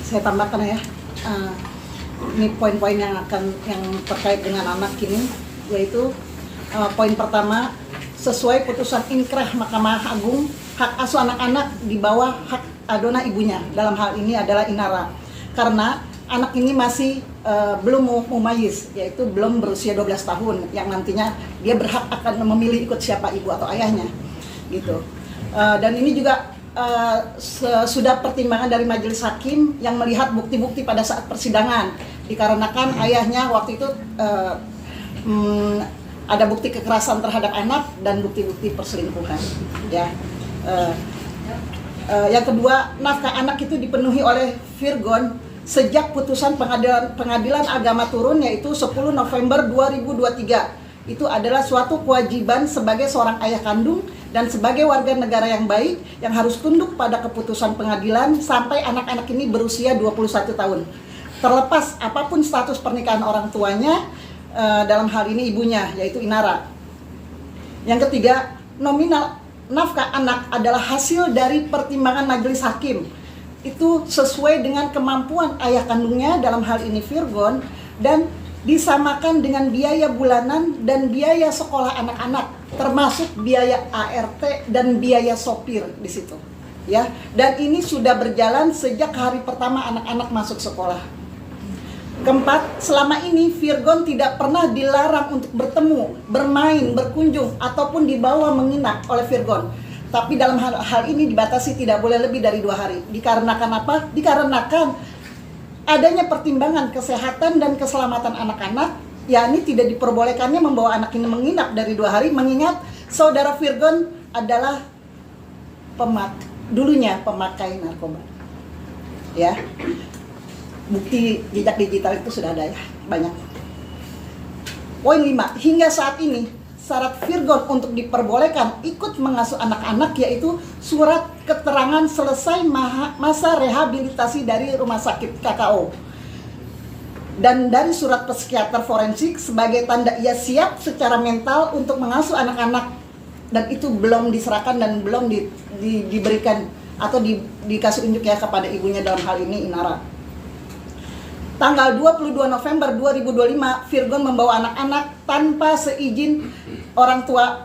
Saya tambahkan ya, ini poin-poin yang terkait dengan anak ini, yaitu poin pertama, sesuai putusan inkrah Mahkamah Agung, hak asuh anak-anak di bawah hak adona ibunya. Dalam hal ini adalah Inara, karena anak ini masih belum mumayyiz, yaitu belum berusia 12 tahun, yang nantinya dia berhak akan memilih ikut siapa ibu atau ayahnya, gitu. Dan ini juga sudah pertimbangan dari majelis hakim yang melihat bukti-bukti pada saat persidangan, dikarenakan ayahnya waktu itu ada bukti kekerasan terhadap anak dan bukti-bukti perselingkuhan. Ya. Yang kedua, nafkah anak itu dipenuhi oleh Virgon sejak putusan pengadilan agama turun, yaitu 10 November 2023. Itu adalah suatu kewajiban sebagai seorang ayah kandung dan sebagai warga negara yang baik yang harus tunduk pada keputusan pengadilan sampai anak-anak ini berusia 21 tahun. Terlepas apapun status pernikahan orang tuanya, dalam hal ini ibunya, yaitu Inara. Yang ketiga, nominal nafkah anak adalah hasil dari pertimbangan majelis hakim. Itu sesuai dengan kemampuan ayah kandungnya, dalam hal ini Virgon, dan disamakan dengan biaya bulanan dan biaya sekolah anak-anak, termasuk biaya ART dan biaya sopir di situ, ya. Dan ini sudah berjalan sejak hari pertama anak-anak masuk sekolah. Keempat, selama ini Virgon tidak pernah dilarang untuk bertemu, bermain, berkunjung, ataupun dibawa menginap oleh Virgon. Tapi dalam hal ini dibatasi tidak boleh lebih dari 2 hari. Dikarenakan apa? Dikarenakan adanya pertimbangan kesehatan dan keselamatan anak-anak, yakni tidak diperbolehkannya membawa anak ini menginap dari 2 hari, mengingat saudara Virgon adalah dulunya pemakai narkoba. Ya, bukti jejak digital itu sudah ada ya, banyak. Poin 5, hingga saat ini syarat Virgon untuk diperbolehkan ikut mengasuh anak-anak yaitu surat keterangan selesai masa rehabilitasi dari rumah sakit KKO dan dari surat psikiater forensik sebagai tanda ia siap secara mental untuk mengasuh anak-anak, dan itu belum diserahkan dan belum diberikan atau dikasih unjuk ya kepada ibunya, dalam hal ini Inara. Tanggal 22 November 2025, Virgon membawa anak-anak tanpa seizin orang tua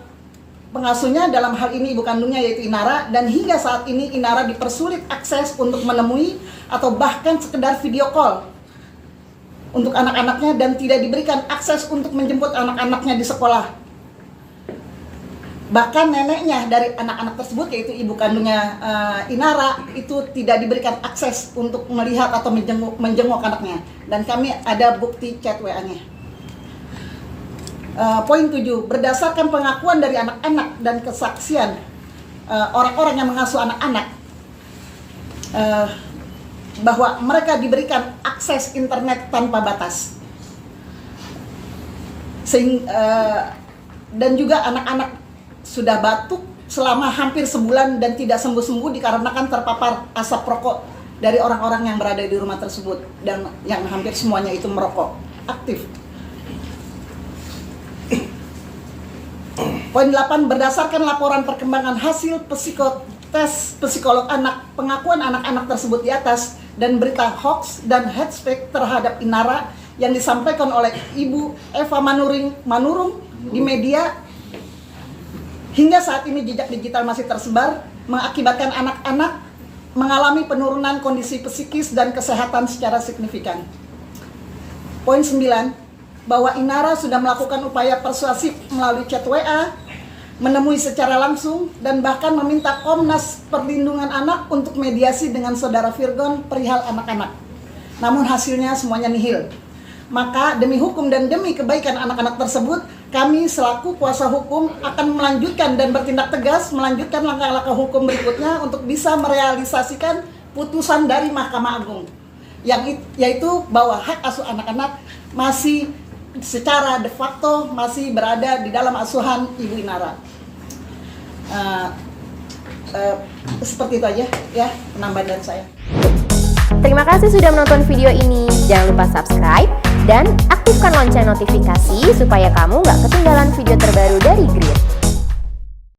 pengasuhnya, dalam hal ini ibu kandungnya yaitu Inara, dan hingga saat ini Inara dipersulit akses untuk menemui atau bahkan sekedar video call untuk anak-anaknya, dan tidak diberikan akses untuk menjemput anak-anaknya di sekolah. Bahkan neneknya dari anak-anak tersebut, yaitu ibu kandungnya Inara, itu tidak diberikan akses untuk melihat atau menjenguk anaknya. Dan kami ada bukti chat WA-nya. Poin 7, berdasarkan pengakuan dari anak-anak dan kesaksian orang-orang yang mengasuh anak-anak, bahwa mereka diberikan akses internet tanpa batas. Dan juga anak-anak sudah batuk selama hampir sebulan dan tidak sembuh-sembuh dikarenakan terpapar asap rokok dari orang-orang yang berada di rumah tersebut, dan yang hampir semuanya itu merokok aktif. Poin 8, berdasarkan laporan perkembangan hasil psikotes psikolog anak, pengakuan anak-anak tersebut di atas, dan berita hoax dan hate speech terhadap Inara yang disampaikan oleh Ibu Eva Manurung di media, hingga saat ini jejak digital masih tersebar, mengakibatkan anak-anak mengalami penurunan kondisi psikis dan kesehatan secara signifikan. Poin 9, bahwa Inara sudah melakukan upaya persuasif melalui chat WA, menemui secara langsung, dan bahkan meminta Komnas Perlindungan Anak untuk mediasi dengan saudara Virgon perihal anak-anak. Namun hasilnya semuanya nihil. Maka demi hukum dan demi kebaikan anak-anak tersebut, kami selaku kuasa hukum akan melanjutkan dan bertindak tegas, melanjutkan langkah-langkah hukum berikutnya untuk bisa merealisasikan putusan dari Mahkamah Agung, yaitu bahwa hak asuh anak-anak masih secara de facto masih berada di dalam asuhan Ibu Inara. Seperti itu aja ya penambahan dari saya. Terima kasih sudah menonton video ini. Jangan lupa subscribe dan aktifkan lonceng notifikasi supaya kamu nggak ketinggalan video terbaru dari Grid.